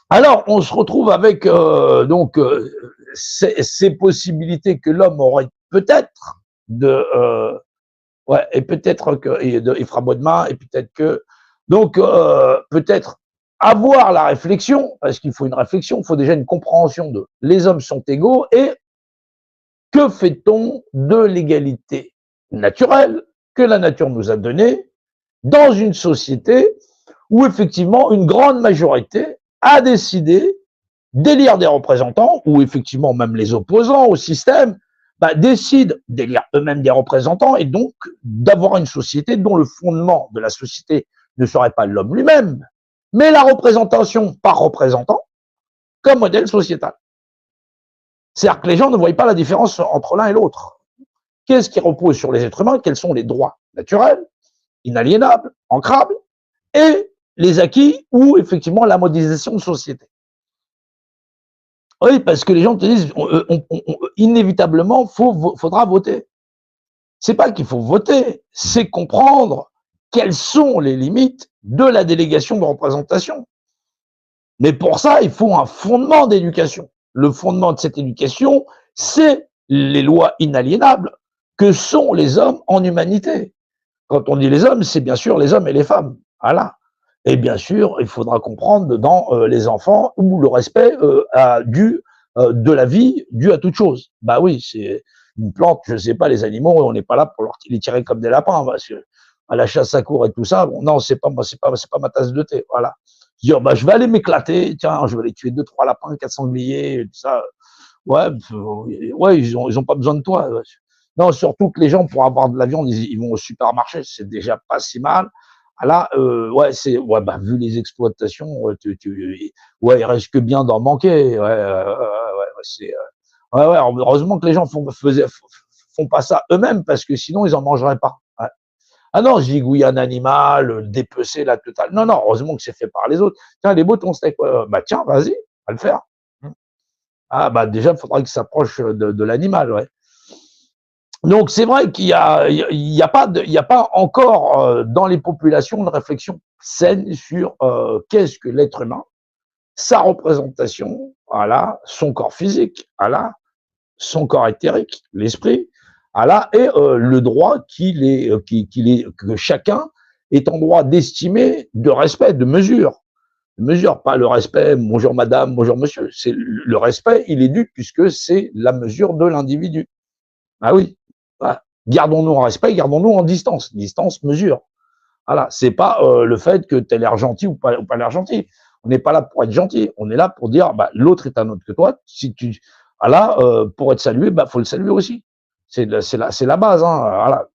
Alors, on se retrouve avec ces possibilités que l'homme aurait peut-être de ouais, et peut-être que il fera mot de main, et peut-être que donc peut-être avoir la réflexion, parce qu'il faut une réflexion, il faut déjà une compréhension de les hommes sont égaux, et que fait-on de l'égalité naturelle que la nature nous a donnée dans une société où effectivement une grande majorité a décidé d'élire des représentants, ou effectivement même les opposants au système décident d'élire eux-mêmes des représentants, et donc d'avoir une société dont le fondement de la société ne serait pas l'homme lui-même, mais la représentation par représentant comme modèle sociétal. C'est-à-dire que les gens ne voient pas la différence entre l'un et l'autre. Qu'est-ce qui repose sur les êtres humains? Quels sont les droits naturels, inaliénables, ancrables, et les acquis ou effectivement la modélisation de société? Oui, parce que les gens te disent inévitablement, faudra voter. C'est pas qu'il faut voter, c'est comprendre quelles sont les limites de la délégation de représentation. Mais pour ça, il faut un fondement d'éducation. Le fondement de cette éducation, c'est les lois inaliénables que sont les hommes en humanité. Quand on dit les hommes, c'est bien sûr les hommes et les femmes. Voilà. Et bien sûr, il faudra comprendre dedans les enfants ou le respect dû de la vie, dû à toute chose. Bah oui, c'est une plante, je sais pas, les animaux, on n'est pas là pour les tirer comme des lapins, parce que à la chasse à court et tout ça, bon, non, c'est pas ma tasse de thé, voilà. Dire, bah, je vais aller m'éclater, tiens, je vais aller tuer 2, 3 lapins, 4 sangliers, tout ça. Ouais, ouais, ils ont pas besoin de toi. Ouais. Non, surtout que les gens, pour avoir de la viande, ils vont au supermarché, c'est déjà pas si mal. Ah là, ouais, ouais, bah, vu les exploitations, ouais, il reste que bien d'en manquer. Ouais, ouais, heureusement que les gens font pas ça eux-mêmes, parce que sinon, ils en mangeraient pas. Ouais. Ah non, zigouille un animal, dépecer la totale. Non, non, heureusement que c'est fait par les autres. Tiens, les beaux ton steak, bah tiens, vas-y, va le faire. Ah bah déjà, il faudra qu'il s'approche de l'animal, ouais. Donc c'est vrai qu'il y a pas il y a pas encore dans les populations une réflexion saine sur qu'est-ce que l'être humain, sa représentation, voilà, son corps physique, voilà, son corps éthérique, l'esprit, voilà, et le droit que chacun est en droit d'estimer, de respect, de mesure, pas le respect, bonjour madame, bonjour monsieur, c'est le respect, il est dû puisque c'est la mesure de l'individu. Ah oui, voilà. Gardons-nous en respect, gardons-nous en distance. Distance, mesure. Voilà, c'est pas le fait que tu as l'air gentil ou pas l'air gentil. On n'est pas là pour être gentil. On est là pour dire, bah, l'autre est un autre que toi. Si tu, voilà, pour être salué, bah, faut le saluer aussi. C'est la base. Hein, voilà.